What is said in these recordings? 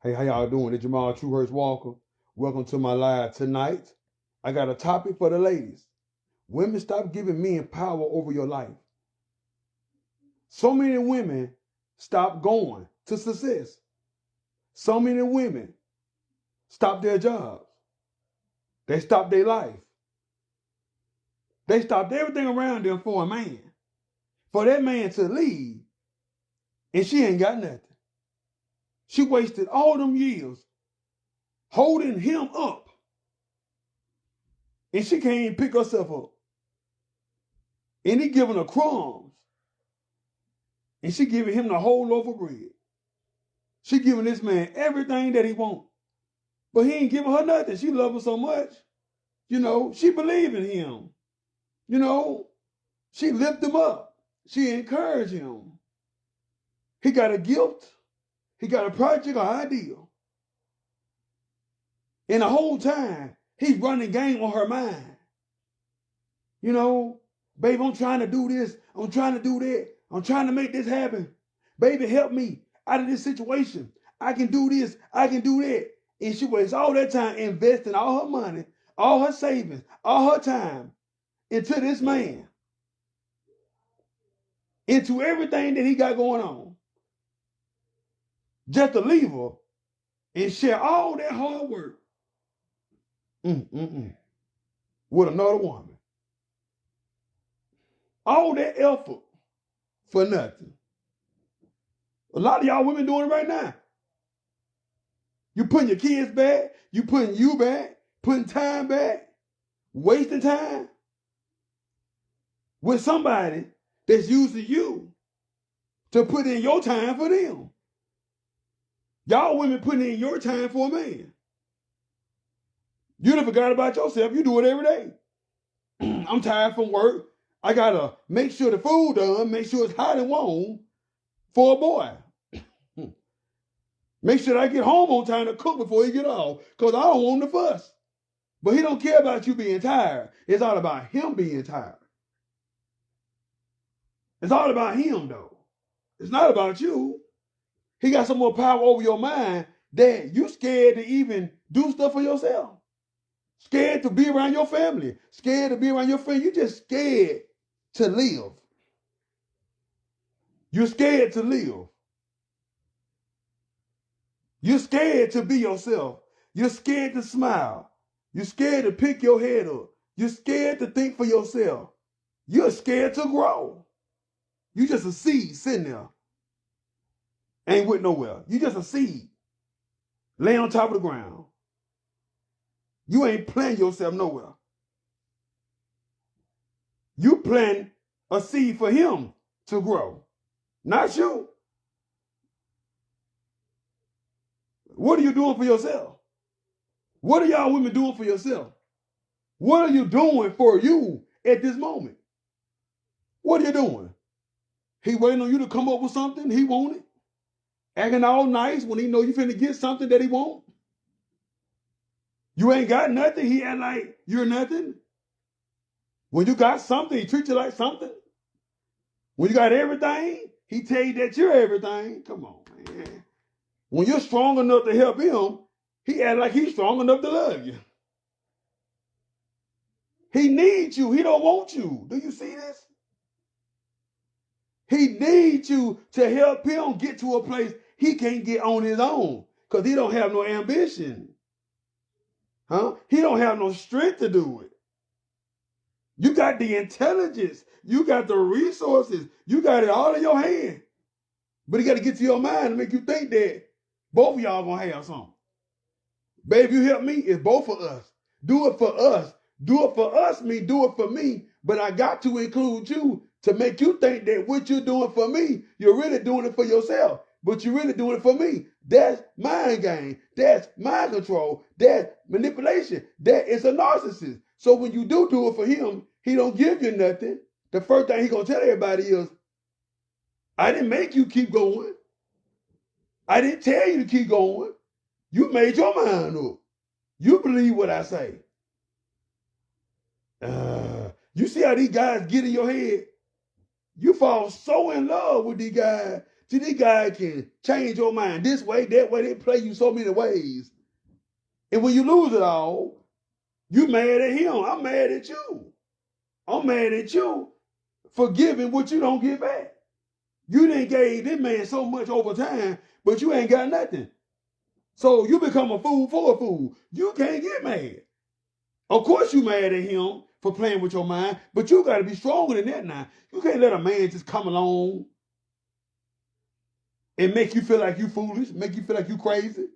Hey, how y'all doing? It's Jamal Truehurst Walker. Welcome to my live tonight. I got a topic for the ladies. Women, stop giving men power over your life. So many women stop going to success. So many women stop their jobs. They stop their life. They stopped everything around them for a man. For that man to leave, and she ain't got nothing. She wasted all them years holding him up, and she can't even pick herself up. And he giving her crumbs, and she giving him the whole loaf of bread. She giving this man everything that he wants, but he ain't giving her nothing. She love him so much. She believe in him. She lift him up. She encourage him. He got a gift. He got a project or idea. And the whole time, he's running game on her mind. Babe, I'm trying to do this. I'm trying to do that. I'm trying to make this happen. Baby, help me out of this situation. I can do this. I can do that. And she wastes all that time investing all her money, all her savings, all her time into this man, into everything that he got going on, just to leave her and share all that hard work with another woman. All that effort for nothing. A lot of y'all women doing it right now. You putting your kids back, you putting you back, putting time back, wasting time with somebody that's using you to put in your time for them. Y'all women putting in your time for a man. You done forgot about yourself. You do it every day. I'm tired from work. I gotta make sure the food done, make sure it's hot and warm for a boy. Make sure I get home on time to cook before he get off, because I don't want him to fuss. But he don't care about you being tired. It's all about him being tired. It's all about him, though. It's not about you. He got some more power over your mind that you scared to even do stuff for yourself. Scared to be around your family. Scared to be around your friends. You just scared to live. You're scared to live. You're scared to be yourself. You're scared to smile. You're scared to pick your head up. You're scared to think for yourself. You're scared to grow. You just a seed sitting there. Ain't with nowhere. You just a seed. Lay on top of the ground. You ain't planting yourself nowhere. You plant a seed for him to grow. Not you. What are you doing for yourself? What are y'all women doing for yourself? What are you doing for you at this moment? What are you doing? He waiting on you to come up with something he want it. Acting all nice when he know you finna get something that he want. You ain't got nothing. He act like you're nothing. When you got something, he treat you like something. When you got everything, he tell you that you're everything. Come on, man. When you're strong enough to help him, he act like he's strong enough to love you. He needs you. He don't want you. Do you see this? He needs you to help him get to a place he can't get on his own, because he don't have no ambition. He don't have no strength to do it. You got the intelligence. You got the resources. You got it all in your hand. But he got to get to your mind and make you think that both of y'all going to have something. Babe, you help me, it's both of us. Do it for us. Do it for us, me, do it for me. But I got to include you to make you think that what you're doing for me, you're really doing it for yourself. But you're really doing it for me. That's mind game. That's mind control. That's manipulation. That is a narcissist. So when you do it for him, he don't give you nothing. The first thing he going to tell everybody is, I didn't make you keep going. I didn't tell you to keep going. You made your mind up. You believe what I say. You see how these guys get in your head? You fall so in love with these guys See, these guys can change your mind this way, that way. They play you so many ways. And when you lose it all, you mad at him. I'm mad at you. I'm mad at you for giving what you don't give back. You didn't gave this man so much over time, but you ain't got nothing. So you become a fool for a fool. You can't get mad. Of course you mad at him for playing with your mind, but you got to be stronger than that now. You can't let a man just come along and make you feel like you foolish, make you feel like you crazy.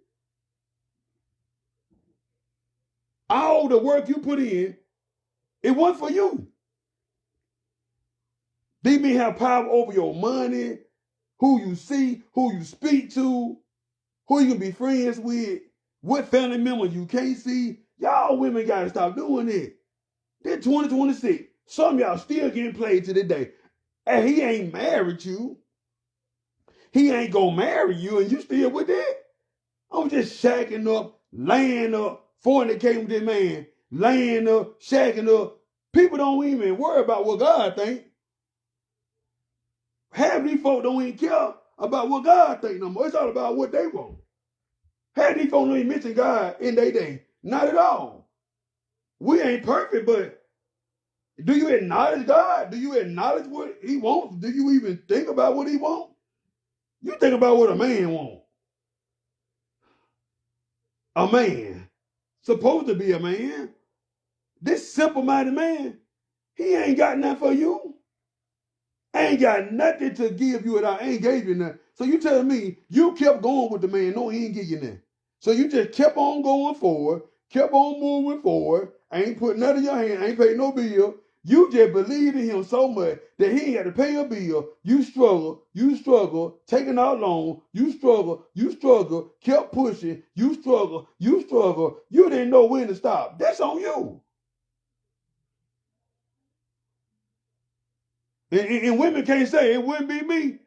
All the work you put in, it wasn't for you. These men have power over your money, who you see, who you speak to, who you can be friends with, what family members you can't see. Y'all women got to stop doing it. They're 2026. Some of y'all still getting played to the day. And he ain't married you. He ain't gonna marry you, and you still with that. I'm just shacking up, laying up, fornicating with that man, laying up, shacking up. People don't even worry about what God think. Half of these folk don't even care about what God think no more. It's all about what they want. Half of these folk don't even mention God in their day. Not at all. We ain't perfect, but do you acknowledge God? Do you acknowledge what he wants? Do you even think about what he wants? You think about what a man wants. A man, supposed to be a man, this simple-minded man, he ain't got nothing for you. Ain't got nothing to give you at all. Ain't gave you nothing. So you telling me you kept going with the man. No, he ain't give you nothing. So you just kept on going forward, kept on moving forward, ain't put nothing in your hand, ain't paid no bill. You just believed in him so much that he ain't had to pay a bill. You struggle, taking out loan, you struggle, kept pushing, you struggle. You didn't know when to stop. That's on you. And women can't say it wouldn't be me.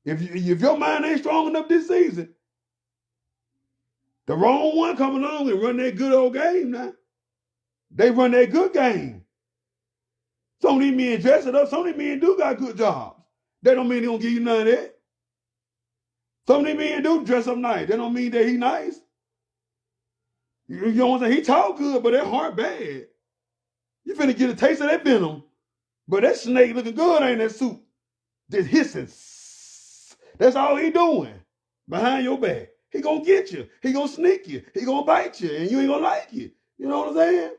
If your mind ain't strong enough this season, the wrong one come along and run that good old game now. They run that good game. Some of these men dress it up. Some of these men do got good jobs. That don't mean they don't give you none of that. Some of these men do dress up nice. That don't mean that he nice. You know what I'm saying? He talk good, but that heart bad. You finna get a taste of that venom. But that snake looking good ain't that suit. Just hissing. That's all he doing. Behind your back. He gonna get you. He gonna sneak you. He gonna bite you. And you ain't gonna like it. You know what I'm saying?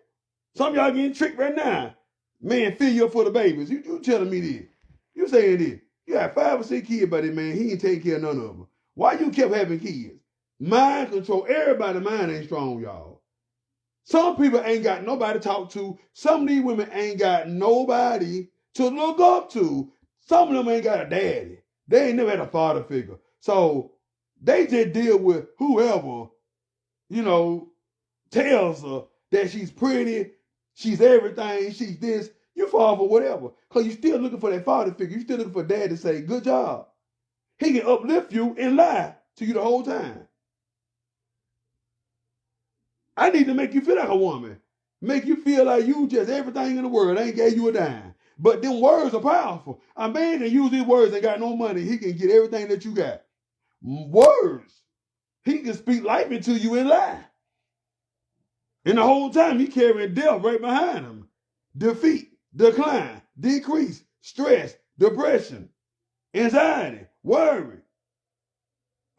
Some of y'all getting tricked right now. Man, fill you up for the babies. You telling me this. You saying this. You got 5 or 6 kids by that man. He ain't taking care of none of them. Why you kept having kids? Mind control. Everybody's mind ain't strong, y'all. Some people ain't got nobody to talk to. Some of these women ain't got nobody to look up to. Some of them ain't got a daddy. They ain't never had a father figure. So they just deal with whoever, tells her that she's pretty, she's everything, she's this. You fall for whatever. Because you're still looking for that father figure. You're still looking for dad to say, good job. He can uplift you and lie to you the whole time. I need to make you feel like a woman. Make you feel like you just everything in the world. I ain't gave you a dime. But them words are powerful. A man can use these words and got no money. He can get everything that you got. Words. He can speak life into you and lie. And the whole time he carrying death right behind him. Defeat, decline, decrease, stress, depression, anxiety, worry.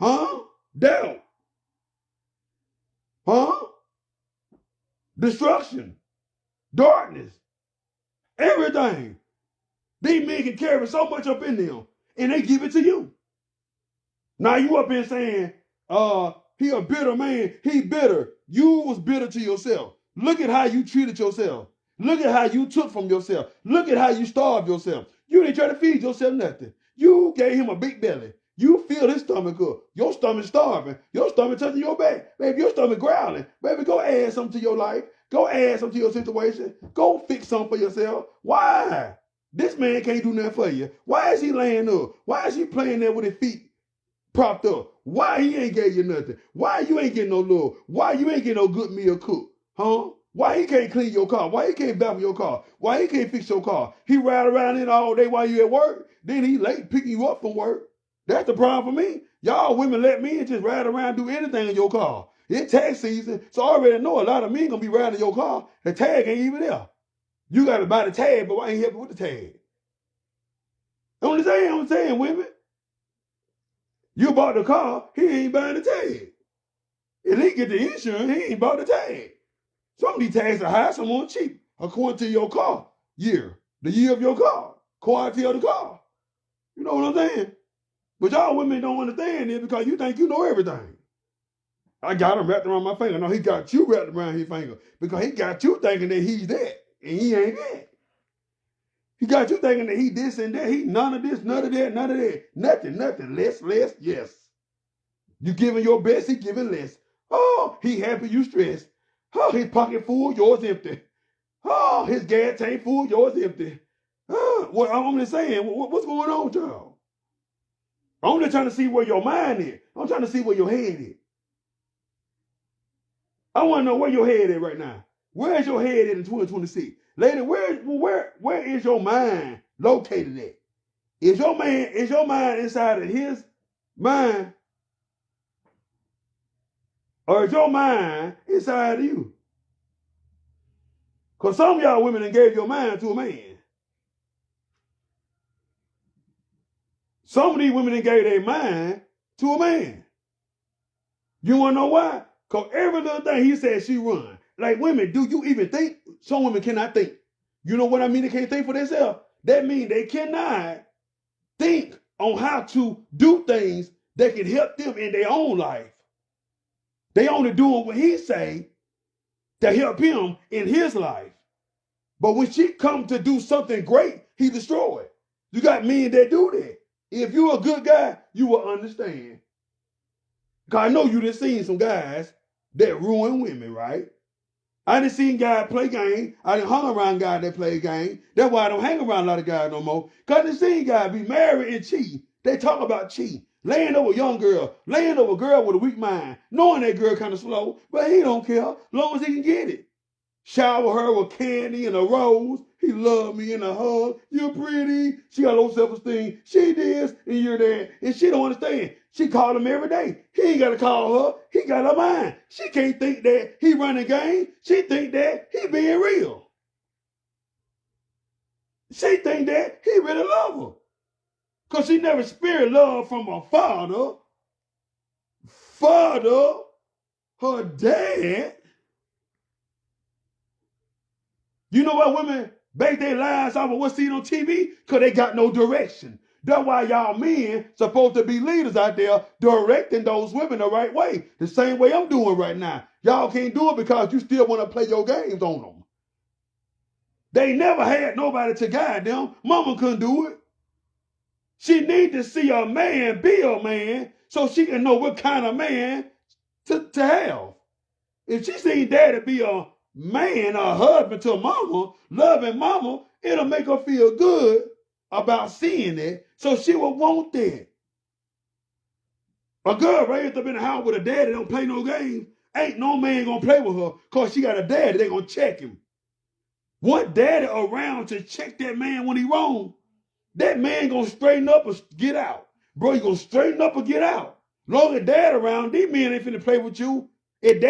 Doubt. Destruction. Darkness. Everything. These men can carry so much up in them, and they give it to you. Now you up here saying, he a bitter man, he bitter. You was bitter to yourself. Look at how you treated yourself. Look at how you took from yourself. Look at how you starved yourself. You didn't try to feed yourself nothing. You gave him a big belly. You filled his stomach up. Your stomach starving. Your stomach touching your back. Baby, your stomach growling. Baby, go add something to your life. Go add something to your situation. Go fix something for yourself. Why? This man can't do nothing for you. Why is he laying up? Why is he playing there with his feet propped up? Why he ain't gave you nothing? Why you ain't getting no love? Why you ain't getting no good meal cooked? Why he can't clean your car? Why he can't baffle your car? Why he can't fix your car? He ride around in all day while you at work. Then he late picking you up from work. That's the problem for me. Y'all women let men just ride around do anything in your car. It's tax season, so I already know a lot of men gonna be riding your car. The tag ain't even there. You gotta buy the tag, but why ain't helping with the tag? I'm saying, women. You bought the car, he ain't buying the tag. If he get the insurance, he ain't bought the tag. Some of these tags are high, some are cheap, according to your car year, the year of your car, quality of the car. You know what I'm saying? But y'all women don't understand it because you think you know everything. I got him wrapped around my finger. No, he got you wrapped around his finger because he got you thinking that he's that, and he ain't that. He got you thinking that he this and that. He none of this, none of that, none of that. Nothing. Less, yes. You giving your best, he giving less. Oh, he happy, you stressed. Oh, his pocket full, yours empty. Oh, his gas tank full, yours empty. Oh, well, I'm just saying, what's going on, y'all? I'm just trying to see where your mind is. I'm trying to see where your head is. I want to know where your head is right now. Where is your head in 2026? Lady, where is your mind located at? Is your mind inside of his mind? Or is your mind inside of you? Because some of y'all women done gave your mind to a man. Some of these women done gave their mind to a man. You want to know why? Because every little thing he said, she run. Like, women, do you even think? Some women cannot think. You know what I mean? They can't think for themselves. That means they cannot think on how to do things that can help them in their own life. They only doing what he say to help him in his life. But when she come to do something great, he destroy it. You got men that do that. If you're a good guy, you will understand. Because I know you done seen some guys that ruin women, right? I done seen guys play games. I done hung around guys that play games. That's why I don't hang around a lot of guys no more. Because I done seen guys be married and cheat. They talk about cheating. Laying over a young girl. Laying over a girl with a weak mind. Knowing that girl kind of slow. But he don't care. As long as he can get it. Shower her with candy and a rose. He love me in a hug. You're pretty. She got low self-esteem. She this and you're that. And she don't understand. She call him every day. He ain't got to call her. He got her mind. She can't think that he running game. She think that he being real. She think that he really love her. Because she never experienced love from her father. Her dad. You know why women base their lives off of what's seen on TV? Because they got no direction. That's why y'all men supposed to be leaders out there directing those women the right way. The same way I'm doing right now. Y'all can't do it because you still want to play your games on them. They never had nobody to guide them. Mama couldn't do it. She need to see a man be a man so she can know what kind of man to have. If she seen daddy be a man, a husband to mama, loving mama, it'll make her feel good about seeing it, so she will want that. A girl raised up in the house with a daddy don't play no games, ain't no man gonna play with her because she got a daddy, they gonna check him. One daddy around to check that man when he wrong, that man gonna straighten up or get out. Bro, you gonna straighten up or get out. Long as dad around, these men ain't finna play with you. If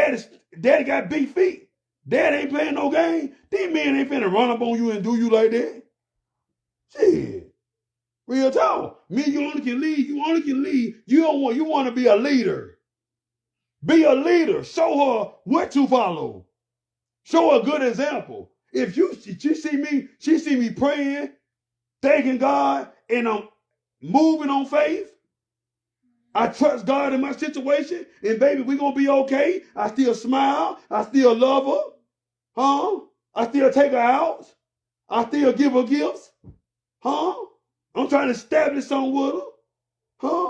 daddy got big feet, dad ain't playing no game, these men ain't finna run up on you and do you like that. Shit. Real talk. Me, you only can lead. You only can lead. You want to be a leader. Be a leader. Show her what to follow. Show her a good example. If she see me praying, thanking God, and I'm moving on faith. I trust God in my situation, and baby, we're gonna be okay. I still smile, I still love her. I still take her out. I still give her gifts. I'm trying to establish something with her.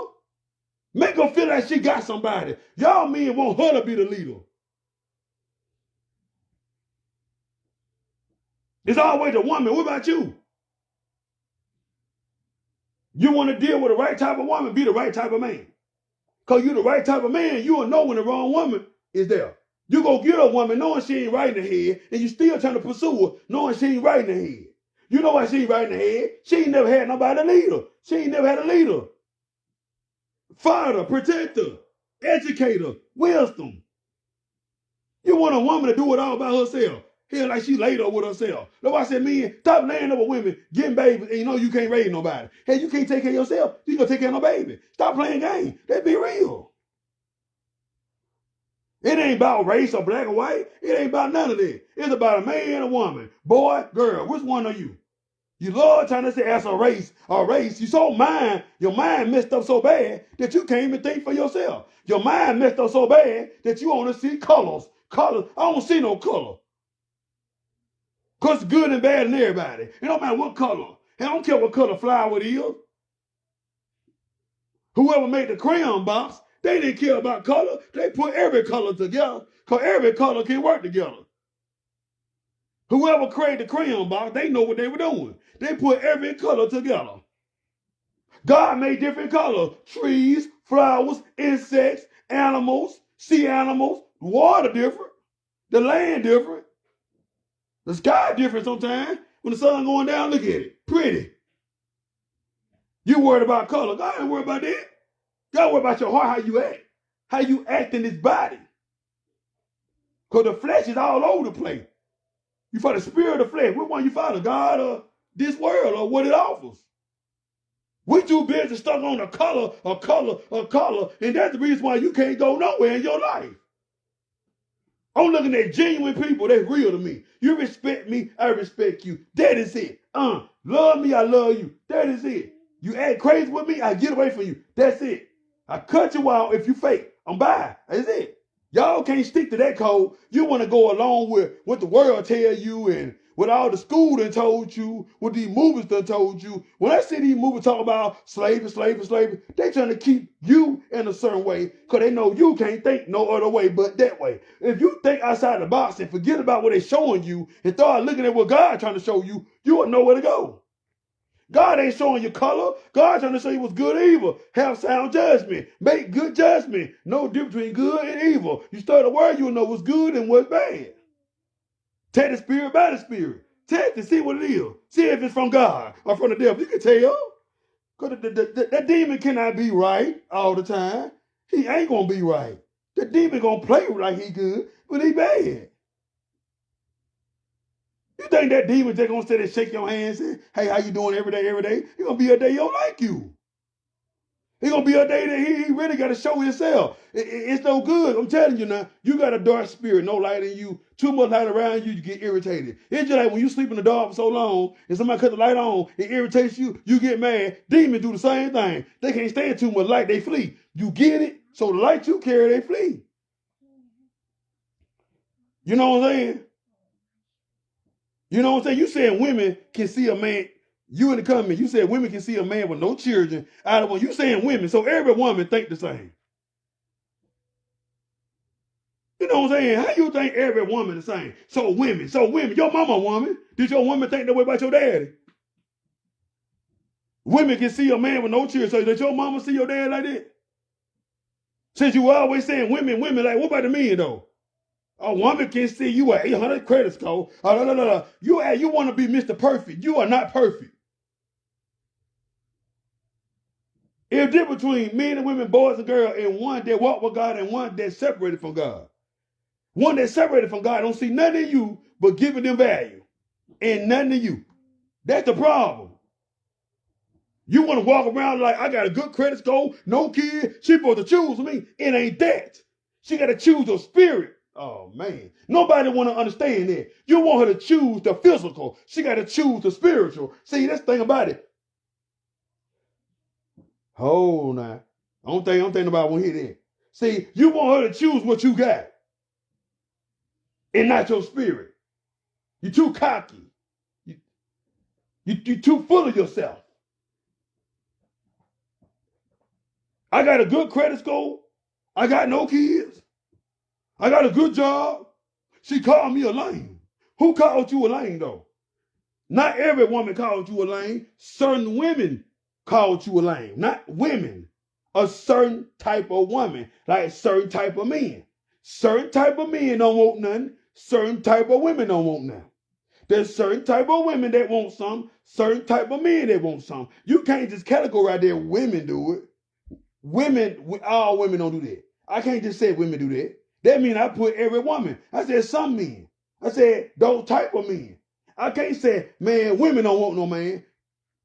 Make her feel like she got somebody. Y'all men want her to be the leader. It's always the woman. What about you? You want to deal with the right type of woman, be the right type of man. Because you're the right type of man, you will know when the wrong woman is there. You go get a woman knowing she ain't right in the head, and you still trying to pursue her knowing she ain't right in the head. You know why she ain't right in the head? She ain't never had nobody to lead her. She ain't never had a leader. Father, protector, educator, wisdom. You want a woman to do it all by herself. Hell, like she laid up with herself. That's why I said, men, stop laying up with women, getting babies, and you know you can't raise nobody. Hey, you can't take care of yourself. You gonna take care of no baby. Stop playing games. Let's be real. It ain't about race or black or white. It ain't about none of that. It's about a man and a woman. Boy, girl, which one are you? You love trying to say as a race. You so your mind messed up so bad that you can't even think for yourself. Your mind messed up so bad that you only see colors. Colors. I don't see no color. Because it's good and bad in everybody. It don't matter what color. I don't care what color flower it is. Whoever made the crayon box, they didn't care about color. They put every color together because every color can work together. Whoever created the crayon box, they know what they were doing. They put every color together. God made different colors. Trees, flowers, insects, animals, sea animals, water different, the land different, the sky different sometimes. When the sun going down, look at it. Pretty. You worried about color. God ain't worried about that. God worried about your heart, how you act. How you act in this body. Because the flesh is all over the place. You follow the spirit of the flesh. Which one you follow? God or this world or what it offers? We too busy stuck on a color, and that's the reason why you can't go nowhere in your life. I'm looking at genuine people that's real to me. You respect me, I respect you. That is it. Love me, I love you. That is it. You act crazy with me, I get away from you. That's it. I cut you out if you fake. I'm by. That's it. Y'all can't stick to that code. You want to go along with what the world tell you and what all the school done told you, what these movies done told you. When I see these movies talk about slavery, they trying to keep you in a certain way because they know you can't think no other way but that way. If you think outside the box and forget about what they're showing you and start looking at what God trying to show you, you will know where to go. God ain't showing you color. God trying to show you what's good or evil. Have sound judgment. Make good judgment. No difference between good and evil. You study the word, you'll know what's good and what's bad. Take the spirit by the spirit. Test to see what it is. See if it's from God or from the devil. You can tell. Because that demon cannot be right all the time. He ain't going to be right. The demon going to play like he good, but he bad. You think that demon just gonna sit and shake your hand and say, hey, how you doing every day? It's gonna be a day he don't like you. It's gonna be a day that he really gotta show himself. It's no good. I'm telling you now, you got a dark spirit, no light in you, too much light around you, you get irritated. It's just like when you sleep in the dark for so long and somebody cut the light on, it irritates you, you get mad. Demons do the same thing. They can't stand too much light, they flee. You get it? So the light you carry, they flee. You know what I'm saying? You know what I'm saying? You said women can see a man, you in the comment, you said women can see a man with no children out of one. You saying women, so every woman think the same. You know what I'm saying? How you think every woman the same? So women, your mama a woman. Did your woman think that way about your daddy? Women can see a man with no children, so did your mama see your dad like that? Since you always saying women, like, what about the men though? A woman can see you at 800 credit score. No. You want to be Mr. Perfect. You are not perfect. It's different between men and women, boys and girls, and one that walk with God and one that's separated from God. One that's separated from God don't see nothing in you but giving them value and nothing in you. That's the problem. You want to walk around like, I got a good credit score, no kid. She supposed to choose me. It ain't that. She got to choose her spirit. Oh, man. Nobody want to understand that. You want her to choose the physical. She got to choose the spiritual. See, that's the thing about it. Hold now. I don't think nobody want to hear that. See, you want her to choose what you got and not your spirit. You're too cocky. You're too full of yourself. I got a good credit score. I got no kids. I got a good job. She called me a lame. Who called you a lame, though? Not every woman called you a lame. Certain women called you a lame. Not women. A certain type of woman, like a certain type of men. Certain type of men don't want nothing. Certain type of women don't want nothing. There's certain type of women that want some. Certain type of men that want some. You can't just categorize there women do it. Women, all women don't do that. I can't just say women do that. That means I put every woman. I said some men. I said those type of men. I can't say, man, women don't want no man.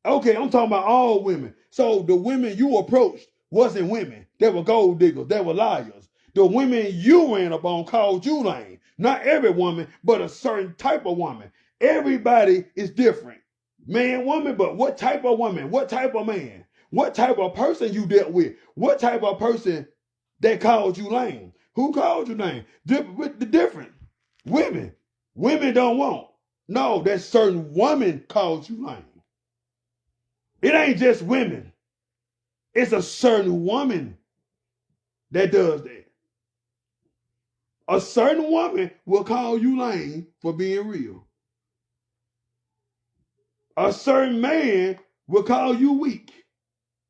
Okay, I'm talking about all women. So the women you approached wasn't women. They were gold diggers. They were liars. The women you ran up on called you lame. Not every woman, but a certain type of woman. Everybody is different. Man, woman, but what type of woman? What type of man? What type of person you dealt with? What type of person that called you lame? Who called you lame? The different. Women. Women don't want. No, that certain woman calls you lame. It ain't just women. It's a certain woman that does that. A certain woman will call you lame for being real. A certain man will call you weak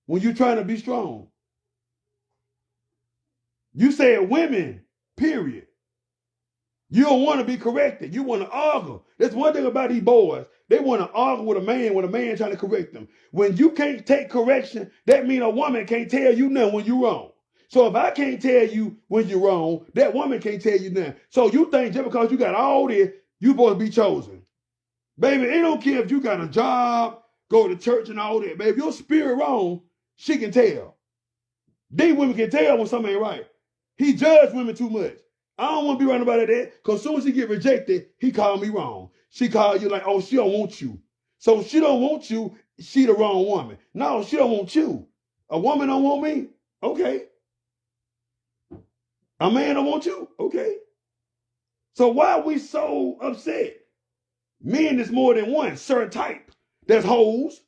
when you're trying to be strong. You said women, period. You don't want to be corrected. You want to argue. That's one thing about these boys. They want to argue with a man trying to correct them. When you can't take correction, that means a woman can't tell you nothing when you're wrong. So if I can't tell you when you're wrong, that woman can't tell you nothing. So you think just because you got all this, you supposed to be chosen. Baby, it don't care if you got a job, go to church and all that. Baby, if your spirit wrong, she can tell. These women can tell when something ain't right. He judged women too much. I don't want to be right about that, because as soon as he get rejected, he called me wrong. She called you like, oh, she don't want you. So if she don't want you, she the wrong woman. No, she don't want you. A woman don't want me? Okay. A man don't want you? Okay. So why are we so upset? Men is more than one certain type. There's hoes.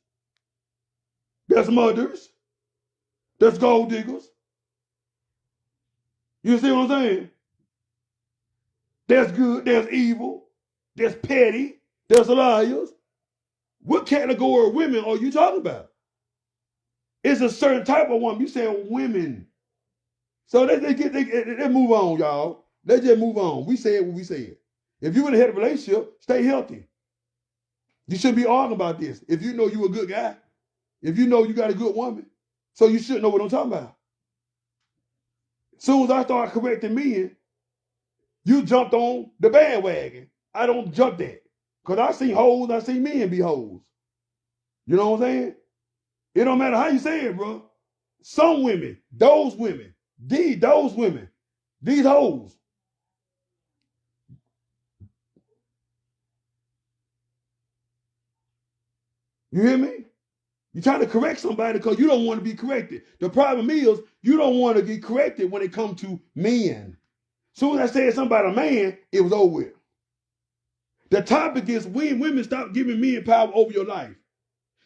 There's mothers. There's gold diggers. You see what I'm saying? There's good, there's evil, there's petty, there's liars. What category of women are you talking about? It's a certain type of woman. You say women. So let's move on, y'all. Let's just move on. We said what we said. If you're in a healthy relationship, stay healthy. You shouldn't be arguing about this. If you know you're a good guy, if you know you got a good woman, so you should know what I'm talking about. As soon as I start correcting men, you jumped on the bandwagon. I don't jump that. Because I see hoes, I see men be hoes. You know what I'm saying? It don't matter how you say it, bro. Some women, those women, these hoes. You hear me? You're trying to correct somebody because you don't want to be corrected. The problem is you don't want to get corrected when it comes to men. As soon as I said something about a man, it was over with. The topic is when women stop giving men power over your life.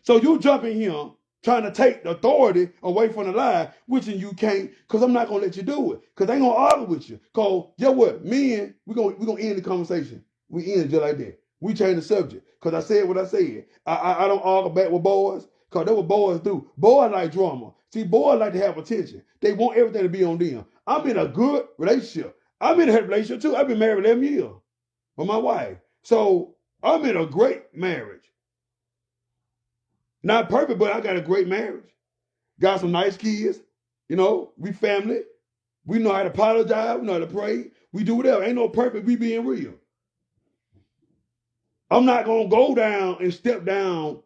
So you jump in here trying to take the authority away from the lie, which you can't, because I'm not going to let you do it. Because they ain't going to argue with you. Because guess what? Men, we're gonna end the conversation. We end just like that. We change the subject. Because I said what I said. I don't argue back with boys, because that's what boys do. Boys like drama. See, boys like to have attention. They want everything to be on them. I'm in a good relationship. I'm in a relationship too. I've been married 11 years with my wife. So I'm in a great marriage. Not perfect, but I got a great marriage. Got some nice kids. You know, we family. We know how to apologize. We know how to pray. We do whatever. Ain't no perfect. We being real. I'm not going to go down and step down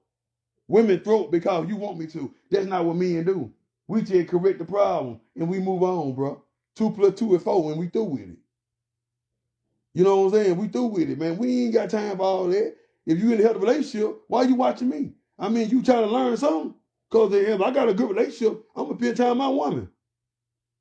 women's throat because you want me to. That's not what men do. We just correct the problem and we move on, bro. 2 + 2 is 4 and we through with it. You know what I'm saying? We through with it, man. We ain't got time for all that. If you in a healthy relationship, why are you watching me? I mean, you trying to learn something? Because if I got a good relationship, I'm going to spend time with my woman.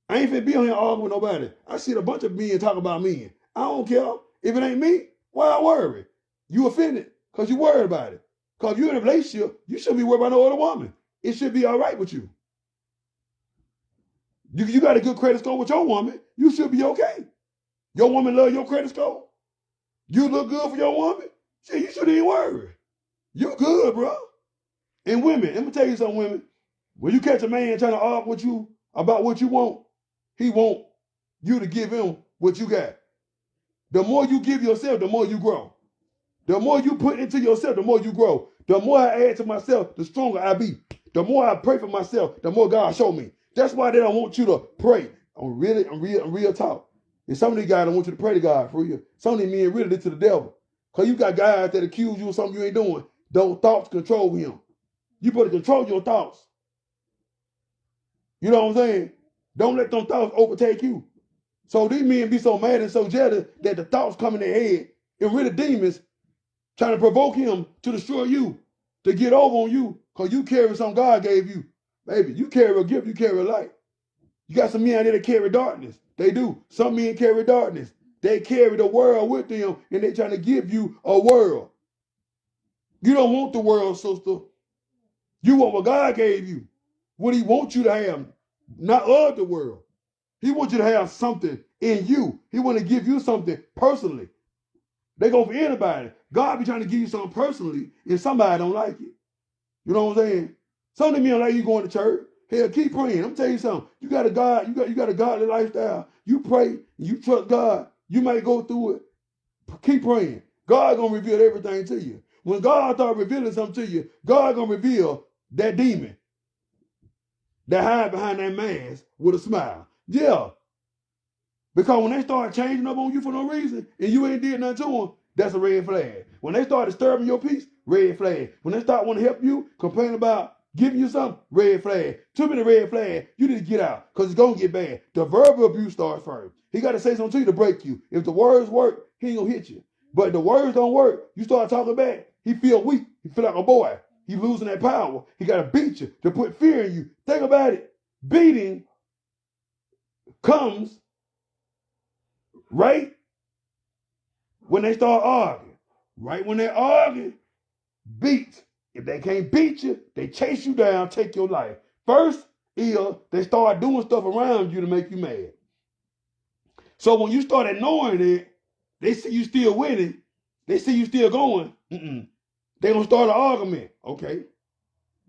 I ain't finna be on here arguing with nobody. I see a bunch of men talk about men. I don't care. If it ain't me, why I worry? You offended because you worried about it. Because if you're in a relationship, you shouldn't be worried about no other woman. It should be all right with you. You got a good credit score with your woman, you should be okay. Your woman love your credit score. You look good for your woman. Shit, you shouldn't even worry. You good, bro. And women, let me tell you something, women. When you catch a man trying to argue with you about what you want, he want you to give him what you got. The more you give yourself, the more you grow. The more you put into yourself, the more you grow. The more I add to myself, the stronger I be. The more I pray for myself, the more God show me. That's why they don't want you to pray. I'm real talk. And some of these guys don't want you to pray to God for real. Some of these men really to the devil. Because you got guys that accuse you of something you ain't doing. Those thoughts control him. You better control your thoughts. You know what I'm saying? Don't let them thoughts overtake you. So these men be so mad and so jealous that the thoughts come in their head and really demons trying to provoke him to destroy you, to get over on you, because you carry something God gave you. Baby, you carry a gift, you carry a light. You got some men out there that carry darkness. They do. Some men carry darkness. They carry the world with them, and they're trying to give you a world. You don't want the world, sister. You want what God gave you. What he wants you to have, not of the world. He wants you to have something in you. He want to give you something personally. They go for anybody. God be trying to give you something personally, and somebody don't like it. You know what I'm saying? Some of them don't like you going to church. Hell, keep praying. I'm telling you something. You got a God, you got a godly lifestyle. You pray, and you trust God. You might go through it. Keep praying. God gonna reveal everything to you. When God start revealing something to you, God gonna reveal that demon that hide behind that mask with a smile. Yeah. Because when they start changing up on you for no reason and you ain't did nothing to them, that's a red flag. When they start disturbing your peace, red flag. When they start wanting to help you, complain about giving you something, red flag. Too many red flags, you need to get out because it's going to get bad. The verbal abuse starts first. He got to say something to you to break you. If the words work, he ain't going to hit you. But if the words don't work, you start talking back, he feel weak. He feel like a boy. He losing that power. He got to beat you to put fear in you. Think about it. Beating comes right when they start arguing. Right when they argue, beat. If they can't beat you, they chase you down, take your life. First is they start doing stuff around you to make you mad. So when you start ignoring it, they see you still winning. They see you still going. They gonna start an argument. Okay.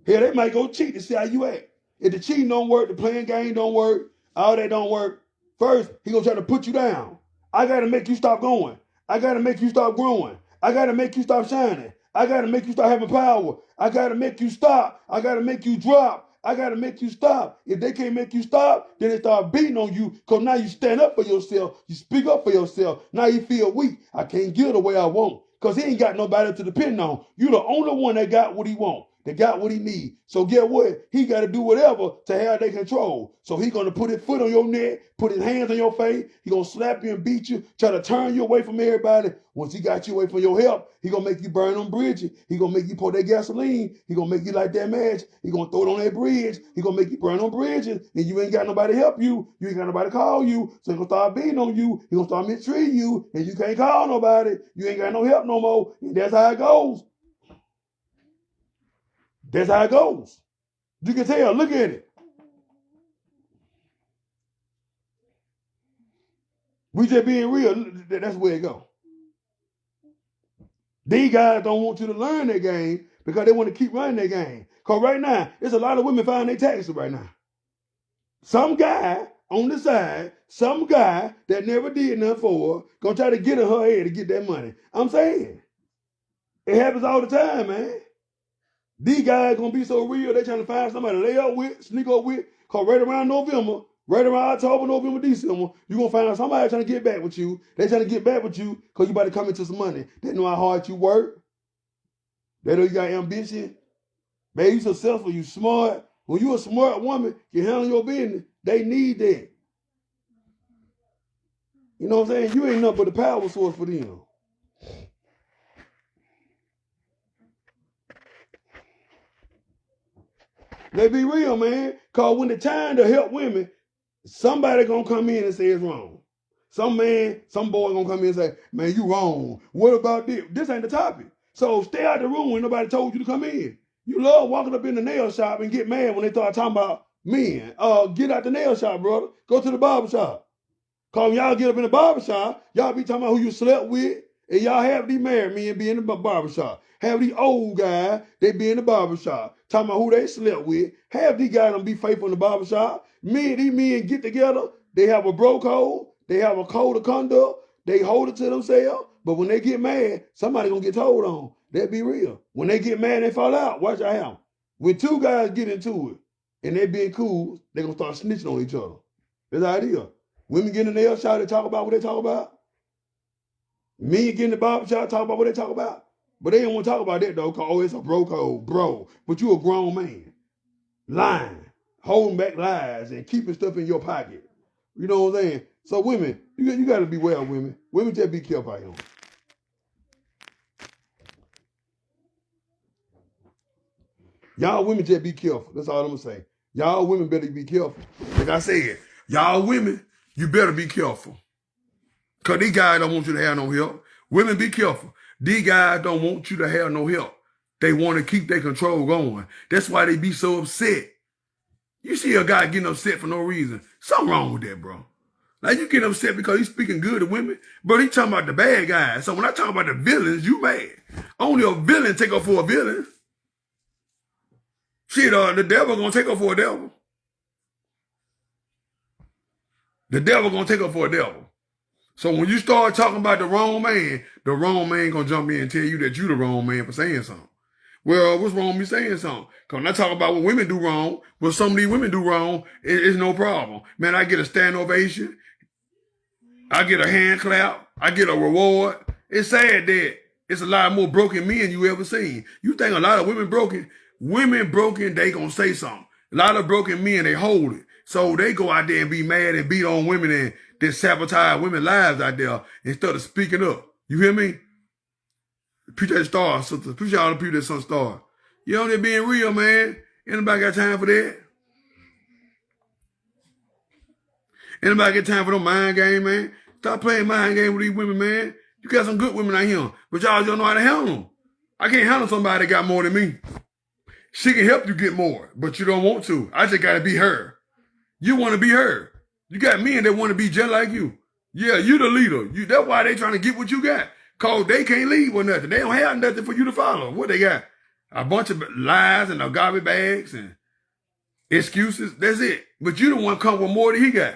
Here they might go cheat to see how you act. If the cheating don't work, the playing game don't work, all that don't work. First, he gonna try to put you down. I gotta make you stop going. I gotta make you stop growing. I gotta make you stop shining. I gotta make you stop having power. I gotta make you stop. I gotta make you drop. I gotta make you stop. If they can't make you stop, then they start beating on you because now you stand up for yourself. You speak up for yourself. Now you feel weak. I can't give the way I want because he ain't got nobody to depend on. You the only one that got what he want. They got what he need. So get what? He got to do whatever to have their control. So he going to put his foot on your neck, put his hands on your face. He going to slap you and beat you, try to turn you away from everybody. Once he got you away from your help, he going to make you burn on bridges. He going to make you pour that gasoline. He going to make you light that match. He going to throw it on that bridge. He going to make you burn on bridges. And you ain't got nobody to help you. You ain't got nobody to call you. So he going to start beating on you. He going to start mistreating you. And you can't call nobody. You ain't got no help no more. And that's how it goes. That's how it goes. You can tell. Look at it. We just being real. That's where it goes. These guys don't want you to learn their game because they want to keep running their game. Because right now, there's a lot of women filing their taxes right now. Some guy on the side, some guy that never did nothing for her, gonna try to get in her head to get that money. I'm saying. It happens all the time, man. These guys gonna be so real, they trying to find somebody to lay up with, sneak up with, because right around November, right around October, November, December, you're gonna find out somebody trying to get back with you. They trying to get back with you because you about to come into some money. They know how hard you work. They know you got ambition. Man, you successful, you smart. When you a smart woman, you handle your business, they need that. You know what I'm saying? You ain't nothing but the power source for them. Let's be real, man. Because when the time to help women, somebody going to come in and say it's wrong. Some man, some boy going to come in and say, man, you wrong. What about this? This ain't the topic. So stay out the room when nobody told you to come in. You love walking up in the nail shop and get mad when they start talking about men. Get out the nail shop, brother. Go to the barber shop. Because when y'all get up in the barber shop, y'all be talking about who you slept with, and y'all have these married men be in the barber shop. Have these old guys, they be in the barber shop, talking about who they slept with. Have these guys don't be faithful in the barber shop. These men get together, they have a bro code, They have a code of conduct. They hold it to themselves. But when they get mad, somebody gonna get told on. That be real. When they get mad and fall out, watch what happen. When two guys get into it and they being cool, they gonna start snitching on each other. That's the idea. Women get in the nail shop, they talk about what they talk about. Men get in the barber shop, talk about what they talk about. But they don't want to talk about that though, because oh, it's a bro code, bro. But you a grown man. Lying, holding back lies, and keeping stuff in your pocket. You know what I'm saying? So women, you got to be well, women. Women just be careful out here. Y'all women just be careful. That's all I'm going to say. Y'all women better be careful. Like I said, y'all women, you better be careful. Because these guys don't want you to have no help. Women, be careful. These guys don't want you to have no help. They want to keep their control going. That's why they be so upset. You see a guy getting upset for no reason. Something wrong with that, bro. Like, you get upset because he's speaking good to women, but he talking about the bad guys. So when I talk about the villains, you mad. Only a villain take up for a villain. Shit, the devil gonna take up for a devil. The devil gonna take up for a devil. So when you start talking about the wrong man gonna jump in and tell you that you the wrong man for saying something. Well, what's wrong with me saying something? Because when I talk about what women do wrong, what some of these women do wrong, it's no problem. Man, I get a stand ovation. I get a hand clap. I get a reward. It's sad that it's a lot more broken men you ever seen. You think a lot of women broken? Women broken, they gonna say something. A lot of broken men, they hold it. So they go out there and be mad and beat on women and they sabotage women's lives out there instead of speaking up. You hear me? Appreciate the stars, sisters. Appreciate all the people that's on stars. You know, they're being real, man. Anybody got time for that? Anybody got time for no mind game, man? Stop playing mind game with these women, man. You got some good women out here, but y'all don't know how to handle them. I can't handle somebody that got more than me. She can help you get more, but you don't want to. I just got to be her. You want to be her. You got men that want to be just like you. Yeah, you the leader. That's why they trying to get what you got. Because they can't lead with nothing. They don't have nothing for you to follow. What they got? A bunch of lies and garbage bags and excuses. That's it. But you don't want to come with more than he got.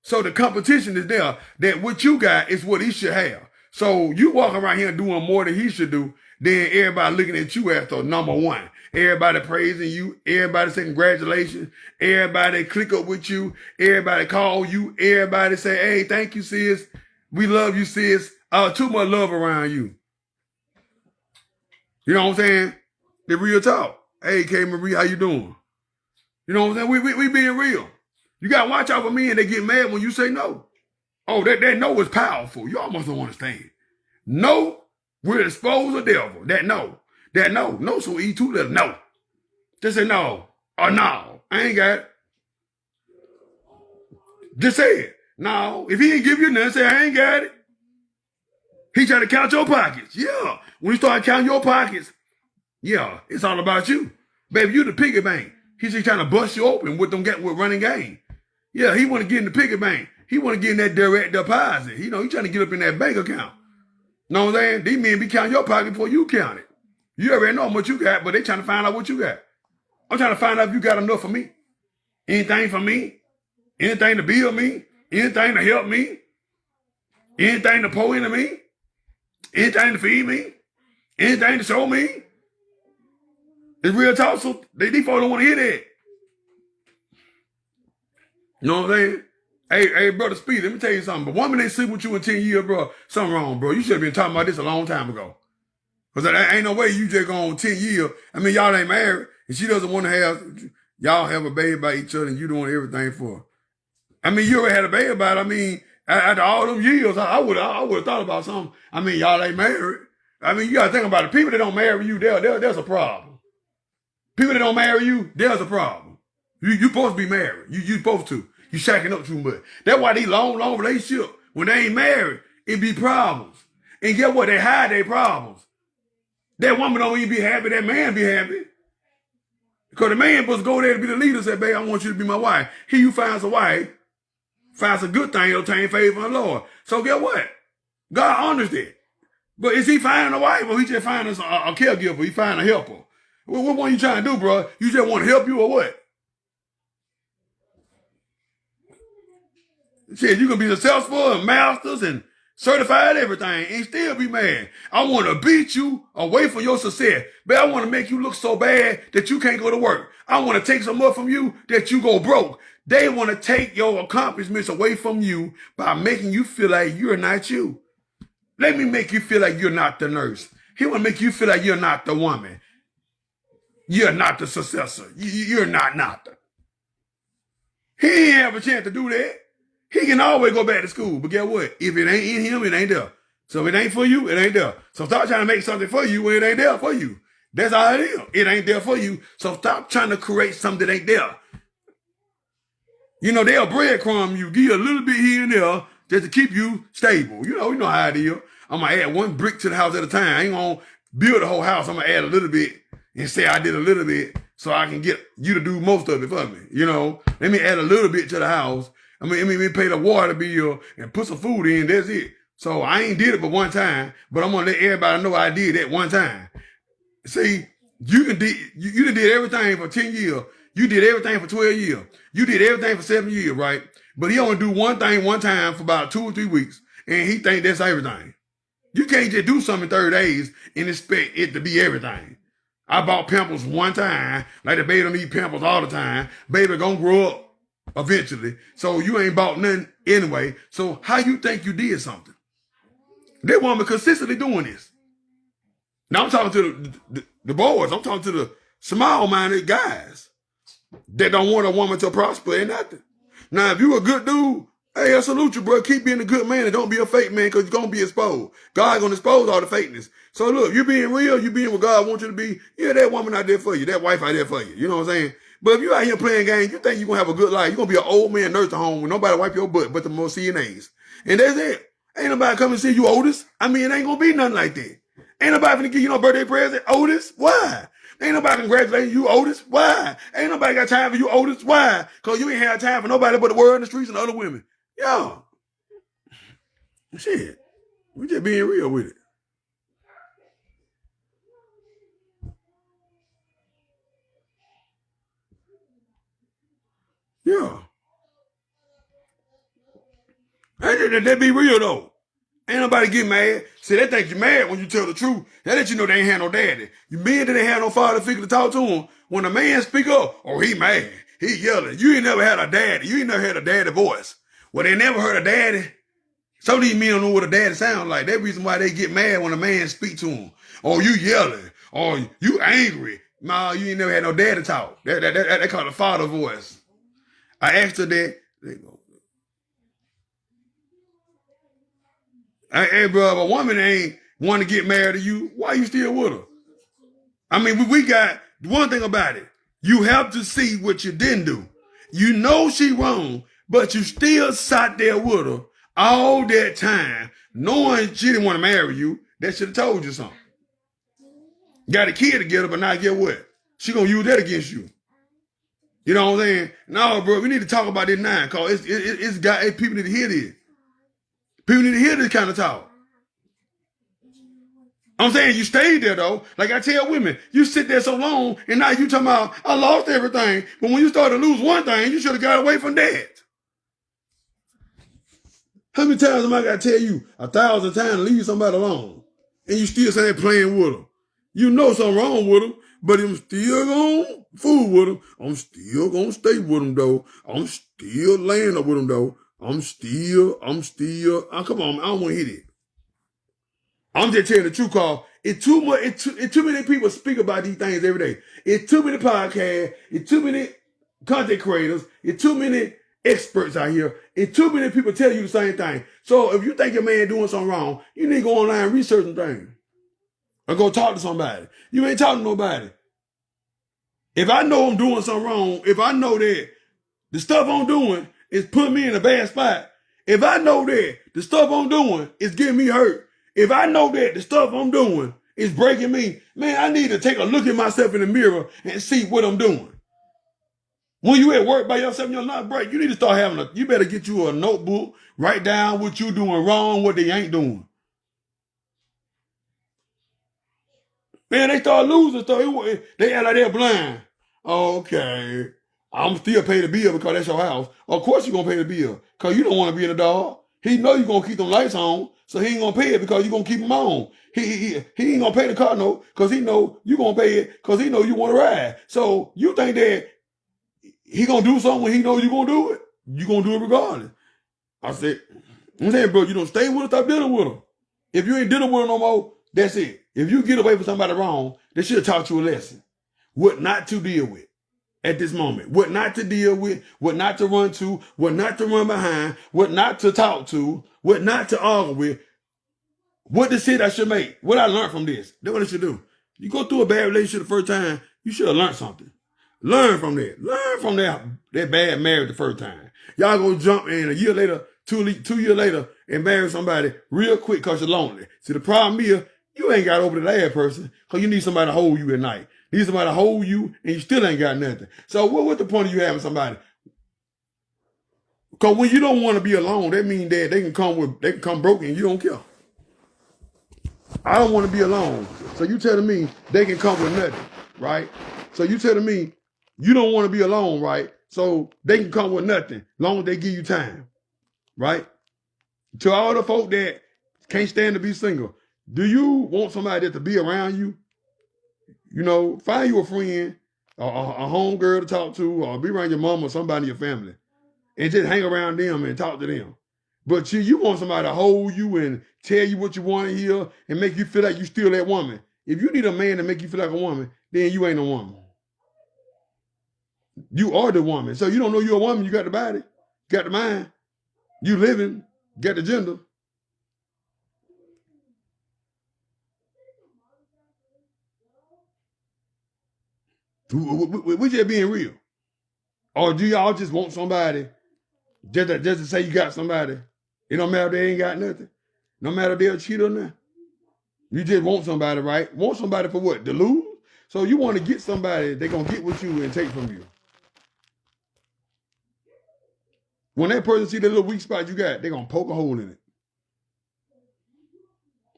So the competition is there. That what you got is what he should have. So you walk around here doing more than he should do. Then everybody looking at you as the number one. Everybody praising you. Everybody saying congratulations. Everybody click up with you. Everybody call you. Everybody say, hey, thank you, sis. We love you, sis. Too much love around you. You know what I'm saying? The real talk. Hey, K. Marie, how you doing? You know what I'm saying? We being real. You got to watch out for men that get mad when you say no. Oh, that no is powerful. You almost don't understand. No will expose the devil. That no. No, so eat two letters. No. Just say no. Or no. I ain't got it. Just say it. No. If he ain't give you nothing, say I ain't got it. He trying to count your pockets. Yeah. When you start counting your pockets, yeah, it's all about you. Baby, you the piggy bank. He's just trying to bust you open with running game. Yeah, he want to get in the piggy bank. He want to get in that direct deposit. You know, he trying to get up in that bank account. Know what I'm saying? These men be counting your pocket before you count it. You already know how much you got, but they trying to find out what you got. I'm trying to find out if you got enough for me. Anything for me? Anything to build me? Anything to help me? Anything to pour into me? Anything to feed me? Anything to show me? It's real talk, so these folks don't want to hear that. You know what I'm saying? Hey, brother Speed, let me tell you something. But woman ain't sleep with you in 10 years, bro. Something wrong, bro. You should have been talking about this a long time ago. Because there ain't no way you just go on 10 years. I mean, y'all ain't married. And she doesn't want to have, y'all have a baby by each other and you doing everything for her. I mean, you already had a baby about it. I mean, after all them years, I would have thought about something. I mean, y'all ain't married. I mean, you got to think about it. People that don't marry you, there's a problem. People that don't marry you, there's a problem. You supposed to be married. You supposed to. You shacking up too much. That's why these long relationships, when they ain't married, it be problems. And get what? They hide their problems. That woman don't even be happy. That man be happy. Because the man supposed to go there to be the leader and say, babe, I want you to be my wife. He who finds a wife, finds a good thing, obtain favor from the Lord. So get what? God honors that. But is he finding a wife or he just finding a caregiver? He finding a helper? What one you trying to do, bro? You just want to help you or what? Shit, you can be successful and masters and certified everything and still be mad. I want to beat you away from your success. But I want to make you look so bad that you can't go to work. I want to take some more from you that you go broke. They want to take your accomplishments away from you by making you feel like you're not you. Let me make you feel like you're not the nurse. He want to make you feel like you're not the woman. You're not the successor. You're not the. He ain't have a chance to do that. He can always go back to school, but guess what? If it ain't in him, it ain't there. So if it ain't for you, it ain't there. So stop trying to make something for you when it ain't there for you. That's how it is. It ain't there for you. So stop trying to create something that ain't there. You know, they'll breadcrumb you, give you a little bit here and there just to keep you stable. You know how it is. I'm going to add one brick to the house at a time. I ain't going to build the whole house. I'm going to add a little bit and say I did a little bit so I can get you to do most of it for me. You know, let me add a little bit to the house. I mean, pay the water bill and put some food in. That's it. So I ain't did it but one time, but I'm going to let everybody know I did that one time. See, you done did everything for 10 years. You did everything for 12 years. You did everything for 7 years, right? But he only do one thing one time for about 2 or 3 weeks, and he think that's everything. You can't just do something in 30 days and expect it to be everything. I bought Pampers one time, like the baby don't eat Pampers all the time. Baby gonna grow up eventually. So you ain't bought nothing anyway. So how you think you did something? That woman consistently doing this. Now I'm talking to the boys. I'm talking to the small-minded guys that don't want a woman to prosper and nothing. Now, if you a good dude, hey, I salute you, bro. Keep being a good man and don't be a fake man because you're going to be exposed. God going to expose all the fakeness. So look, you being real, you being what God wants you to be, yeah, that woman out there for you, that wife out there for you. You know what I'm saying? But if you out here playing games, you think you're going to have a good life. You're going to be an old man nursing home with nobody wipe your butt but the most CNAs. And that's it. Ain't nobody come and see you, Otis. I mean, it ain't going to be nothing like that. Ain't nobody finna give you no birthday present, Otis. Why? Ain't nobody congratulating you, Otis. Why? Ain't nobody got time for you, Otis. Why? Because you ain't had time for nobody but the world in the streets and other women. Yo. Shit. We just being real with it. Yeah. That be real though. Ain't nobody get mad. See, they think you're mad when you tell the truth. That let you know they ain't had no daddy. You men that ain't had no father figure to talk to him. When a man speak up, oh, he mad. He yelling. You ain't never had a daddy. You ain't never had a daddy voice. Well, they never heard a daddy. Some of these men don't know what a daddy sound like. That's the reason why they get mad when a man speak to them. Oh, you yelling. Oh, you angry. No, you ain't never had no daddy talk. They call it a father voice. I asked her that. There you go. Hey, bro, if a woman ain't want to get married to you, why you still with her? I mean, we got one thing about it. You have to see what you didn't do. You know she wrong, but you still sat there with her all that time, knowing she didn't want to marry you. That should have told you something. Got a kid together, but now get what? She gonna use that against you. You know what I'm saying? No, bro, we need to talk about this now, cause people need to hear this. People need to hear this kind of talk. I'm saying you stayed there though. Like I tell women, you sit there so long and now you talking about, I lost everything. But when you start to lose one thing, you should have got away from that. How many times am I got to tell you 1,000 times to leave somebody alone? And you still say playing with them. You know something wrong with them, but I'm still going to fool with them. I'm still going to stay with them though. I'm still laying up with them though. I'm still, come on, I don't want to hit it. I'm just telling the truth, cause it's too much. It's too many people speak about these things every day. It's too many podcasts. It's too many content creators. It's too many experts out here. It's too many people tell you the same thing. So if you think your man doing something wrong, you need to go online and research some things, or go talk to somebody. You ain't talking to nobody. If I know I'm doing something wrong, if I know that the stuff I'm doing is putting me in a bad spot, if I know that the stuff I'm doing is getting me hurt, if I know that the stuff I'm doing is breaking me, man, I need to take a look at myself in the mirror and see what I'm doing. When you at work by yourself, you're not break. You need to start you better get you a notebook, write down what you doing wrong, what they ain't doing. Man, they start losing stuff. They act like they're blind. Okay. I'm still pay the bill because that's your house. Of course you're gonna pay the bill because you don't want to be in the dog. He know you're gonna keep them lights on, so he ain't gonna pay it because you're gonna keep them on. He ain't gonna pay the car note because he know you gonna pay it because he know you want to ride. So you think that he gonna do something when he know you gonna do it? You gonna do it regardless. I said, I'm saying, bro, you don't stay with her, stop dealing with her. If you ain't dealing with her no more, that's it. If you get away from somebody wrong, they should have taught you a lesson. What not to deal with at this moment. What not to deal with, what not to run to, what not to run behind, what not to talk to, what not to argue with, what decision I should make. What I learned from this. That's what I should do. You go through a bad relationship the first time, you should have learned something. Learn from that. Learn from that bad marriage the first time. Y'all go jump in a year later, 2 years later, and marry somebody real quick because you're lonely. See, the problem is, you ain't got over the last person because you need somebody to hold you at night. You need somebody to hold you, and you still ain't got nothing. So what's the point of you having somebody? Because when you don't want to be alone, that means that they can come broken and you don't care. I don't want to be alone. So you telling me they can come with nothing, right? So you telling me you don't want to be alone, right? So they can come with nothing, long as they give you time, right? To all the folk that can't stand to be single, do you want somebody to be around you? You know, find you a friend, a home girl to talk to, or be around your mom or somebody in your family, and just hang around them and talk to them. But you want somebody to hold you and tell you what you want to hear and make you feel like you still that woman. If you need a man to make you feel like a woman, then you ain't a woman. You are the woman. So you don't know you're a woman. You got the body, got the mind, you living, got the gender. We just being real. Or do y'all just want somebody just to say you got somebody? It don't matter if they ain't got nothing. No matter if they'll cheat or not. You just want somebody, right? Want somebody for what? To lose? So you want to get somebody, they're going to get with you and take from you. When that person see the little weak spot you got, they're going to poke a hole in it.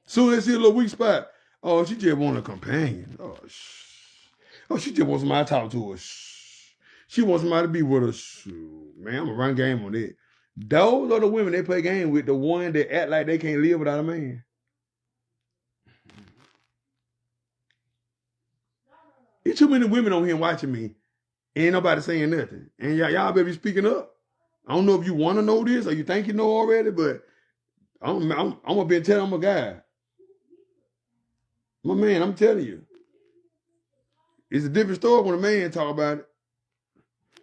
Soon as they see a little weak spot, oh, she just want a companion. Oh, she just wants somebody to talk to her. She wants somebody to be with her. Man, I'm going to run game on that. Those are the women they play game with, the one that act like they can't live without a man. There's too many women on here watching me. Ain't nobody saying nothing. And y'all better be speaking up. I don't know if you want to know this or you think you know already, but I'm going to be telling I'm a guy. My man, I'm telling you. It's a different story when a man talk about it.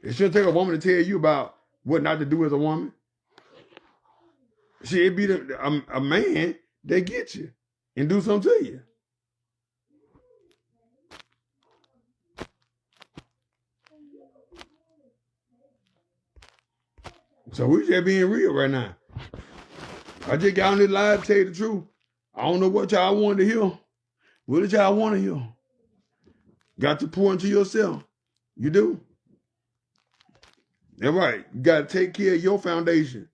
It shouldn't take a woman to tell you about what not to do as a woman. It be a man that gets you and do something to you. So we just being real right now. I just got on this live to tell you the truth. I don't know what y'all wanted to hear. What did y'all want to hear? Got to pour into yourself. You do. That's right. You got to take care of your foundation.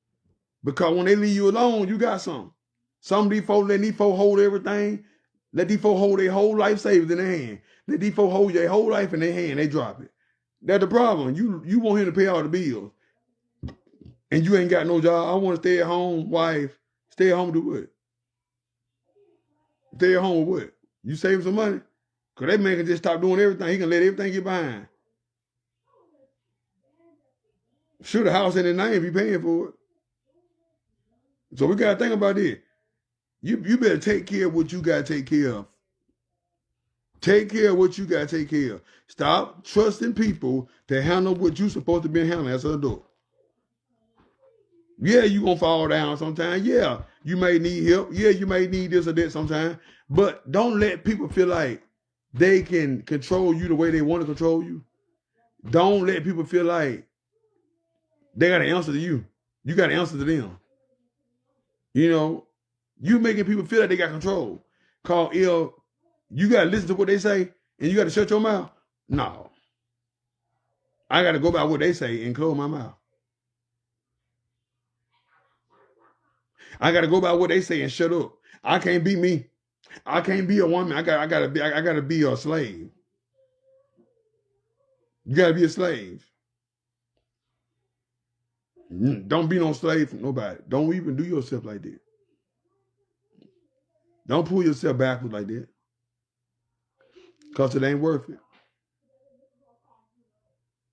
Because when they leave you alone, you got something. Some of these folks, let these folks hold everything. Let these folks hold their whole life savings in their hand. Let these folks hold their whole life in their hand. They drop it. That's the problem. You want him to pay all the bills. And you ain't got no job. I want to stay at home, wife. Stay at home, do what? Stay at home with what? You save some money? Because that man can just stop doing everything. He can let everything get behind. Sure, the house in his name if he paying for it. So we got to think about this. You better take care of what you got to take care of. Take care of what you got to take care of. Stop trusting people to handle what you're supposed to be handling as an adult. Yeah, you're going to fall down sometimes. Yeah, you may need help. Yeah, you may need this or that sometimes. But don't let people feel like they can control you the way they want to control you. Don't let people feel like they got to answer to you. You got to answer to them. You know, you making people feel like they got control. Cause if you got to listen to what they say and you got to shut your mouth, no. I got to go by what they say and close my mouth. I got to go by what they say and shut up. I can't be me. I can't be a woman. I gotta be a slave. You gotta be a slave. Don't be no slave for nobody. Don't even do yourself like that. Don't pull yourself backwards like that. Because it ain't worth it.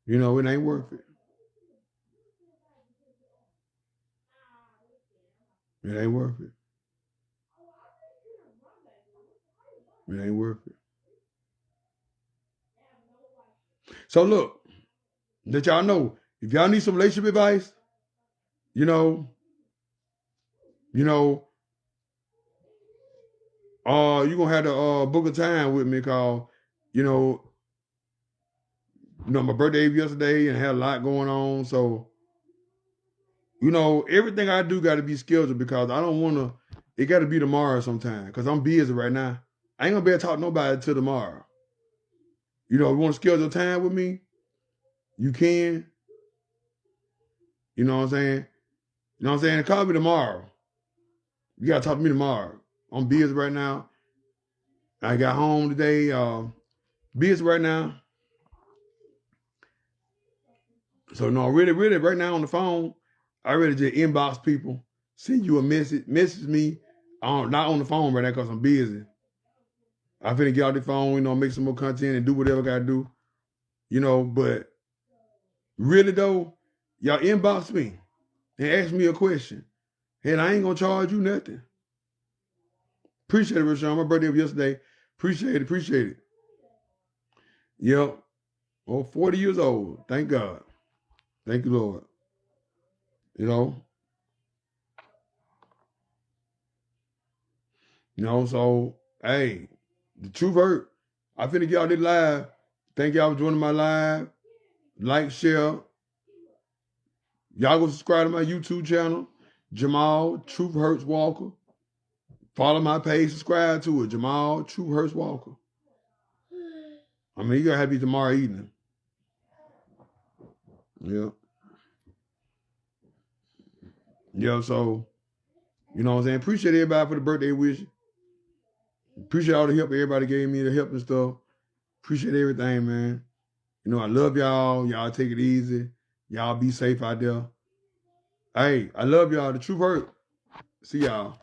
You know, it ain't worth it. It ain't worth it. It ain't worth it. So look, let y'all know, if y'all need some relationship advice, you're gonna have to book a time with me, cause my birthday was yesterday and I had a lot going on. So, everything I do got to be scheduled, because I don't want to, it got to be tomorrow sometime, because I'm busy right now. I ain't gonna be able to talk to nobody until tomorrow. If you want to schedule time with me, you can. You know what I'm saying? You know what I'm saying? Call me tomorrow. You got to talk to me tomorrow. I'm busy right now. I got home today. Busy right now. So no, really, right now on the phone, I really just inbox people, send you a message me. Not on the phone right now because I'm busy. I finna get out the phone, make some more content and do whatever I gotta do. But really though, y'all inbox me and ask me a question. And I ain't gonna charge you nothing. Appreciate it, Rashawn. My birthday was yesterday. Appreciate it. Yep. 40 years old. Thank God. Thank you, Lord. So, hey, the truth hurt. I finna get out this live. Thank y'all for joining my live. Like, share. Y'all go subscribe to my YouTube channel, Jamal Truth Hurts Walker. Follow my page, subscribe to it, Jamal Truth Hurts Walker. I mean, you gotta have to be tomorrow evening. Yeah. Yeah, so, you know what I'm saying? Appreciate everybody for the birthday wish. Appreciate all the help everybody gave me, the help and stuff. Appreciate everything, man. I love y'all. Y'all take it easy. Y'all be safe out there. Hey, I love y'all. The truth hurt. See y'all.